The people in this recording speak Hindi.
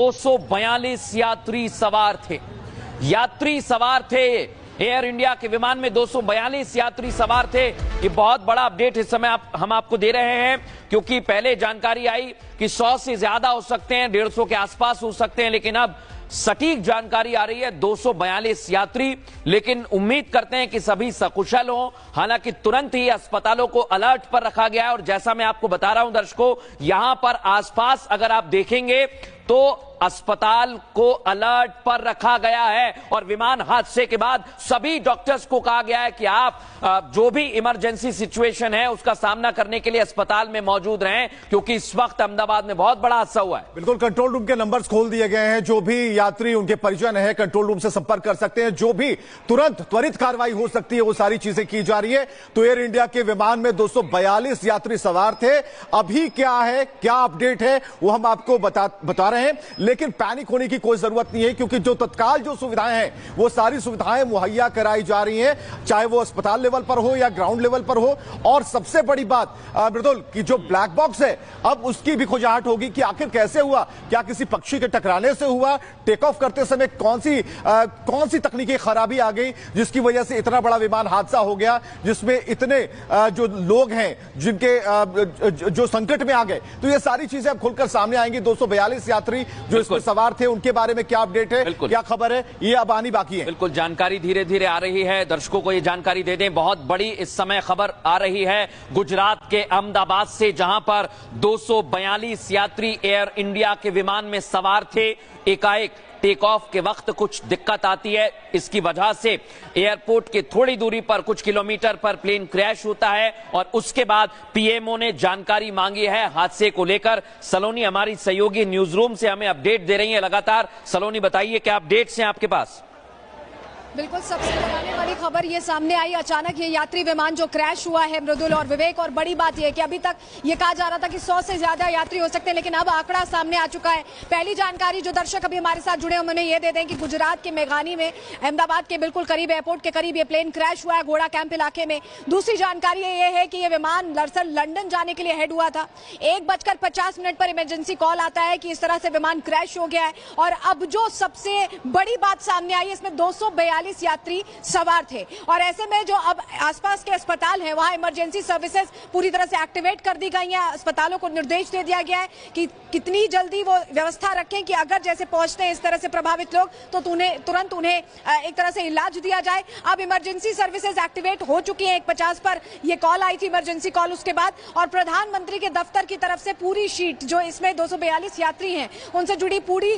242 यात्री सवार थे। एयर इंडिया के विमान में 242 यात्री सवार थे। ये बहुत बड़ा अपडेट इस समय हम आपको दे रहे हैं, क्योंकि पहले जानकारी आई कि 100 से ज्यादा हो सकते हैं, 150 के आसपास हो सकते हैं, लेकिन अब सटीक जानकारी आ रही है 242 यात्री। लेकिन उम्मीद करते हैं कि सभी सकुशल हों। हालांकि तुरंत ही अस्पतालों को अलर्ट पर रखा गया है, और जैसा मैं आपको बता रहा हूं दर्शकों, यहां पर आसपास अगर आप देखेंगे तो अस्पताल को अलर्ट पर रखा गया है। और विमान हादसे के बाद सभी डॉक्टर्स को कहा गया है कि आप जो भी इमरजेंसी सिचुएशन है उसका सामना करने के लिए अस्पताल में मौजूद रहें, क्योंकि इस वक्त अहमदाबाद में बहुत बड़ा हादसा हुआ है। बिल्कुल, कंट्रोल रूम के नंबर्स खोल दिए गए हैं। जो भी यात्री, उनके परिजन है, कंट्रोल रूम से संपर्क कर सकते हैं। जो भी तुरंत त्वरित कार्रवाई हो सकती है वो सारी चीजें की जा रही है। तो एयर इंडिया के विमान में 242 यात्री सवार थे। अभी क्या है, क्या अपडेट है, वो हम आपको बता रहे हैं। लेकिन पैनिक होने की कोई जरूरत नहीं है, क्योंकि जो तत्काल जो सुविधाएं हैं वो सारी सुविधाएं मुहैया कराई जा रही हैं, चाहे वो अस्पताल लेवल पर हो या ग्राउंड लेवल पर हो। और सबसे बड़ी बात मृदुल, कि जो ब्लैक बॉक्स है अब उसकी भी खोजाहट होगी कि आखिर कैसे हुआ, क्या किसी पक्षी के टकराने से हुआ, टेक ऑफ करते समय कौन सी तकनीकी खराबी आ गई जिसकी वजह से इतना बड़ा विमान हादसा हो गया, जिसमें इतने जो लोग हैं जिनके जो संकट में आ गए। तो ये सारी चीजें अब खुलकर सामने आएंगी। 242 यात्री जो इसमें सवार थे, उनके बारे में क्या अपडेट है, क्या खबर है, ये अब आनी बाकी है। बिल्कुल, जानकारी धीरे धीरे आ रही है। दर्शकों को ये जानकारी दे दें, बहुत बड़ी इस समय खबर आ रही है गुजरात के अहमदाबाद से, जहां पर 242 यात्री एयर इंडिया के विमान में सवार थे। एकाएक टेक ऑफ के वक्त कुछ दिक्कत आती है। इसकी वजह से एयरपोर्ट के थोड़ी दूरी पर, कुछ किलोमीटर पर प्लेन क्रैश होता है, और उसके बाद पीएमओ ने जानकारी मांगी है हादसे को लेकर। सलोनी हमारी सहयोगी न्यूज रूम से हमें अपडेट दे रही है लगातार। सलोनी, बताइए क्या अपडेट्स हैं आपके पास? बिल्कुल, सबसे लगाने वाली खबर ये सामने आई, अचानक ये यात्री विमान जो क्रैश हुआ है मृदुल और विवेक। और बड़ी बात ये है कि अभी तक ये कहा जा रहा था कि 100 से ज्यादा यात्री हो सकते हैं, लेकिन अब आंकड़ा सामने आ चुका है। पहली जानकारी जो दर्शक अभी हमारे साथ जुड़े हैं उन्हें ये दे दें कि गुजरात के मेघानी में, अहमदाबाद के बिल्कुल करीब, एयरपोर्ट के करीब ये प्लेन क्रैश हुआ है, घोड़ा कैंप इलाके में। दूसरी जानकारी ये है कि ये विमान दरअसल लंदन जाने के लिए हेड हुआ था। 1:50 पर इमरजेंसी कॉल आता है कि इस तरह से विमान क्रैश हो गया है। और अब जो सबसे बड़ी बात सामने आई है, इसमें 242 यात्री सवार थे। और ऐसे में जो अब आसपास के अस्पताल हैं, वहां इमरजेंसी सर्विसेज पूरी तरह से एक्टिवेट कर दी गई हैं। अस्पतालों को निर्देश दे दिया गया है कि कितनी जल्दी वो व्यवस्था रखें कि अगर जैसे पहुंचते हैं इस तरह से प्रभावित लोग, तो तुरंत उन्हें एक तरह से इलाज दिया जाए। अब इमरजेंसी सर्विसेज एक्टिवेट हो चुकी हैं। 1:50 पर यह कॉल आई थी, इमरजेंसी कॉल, उसके बाद। और प्रधानमंत्री के दफ्तर की तरफ से पूरी शीट, जो इसमें 242 यात्री हैं उनसे जुड़ी पूरी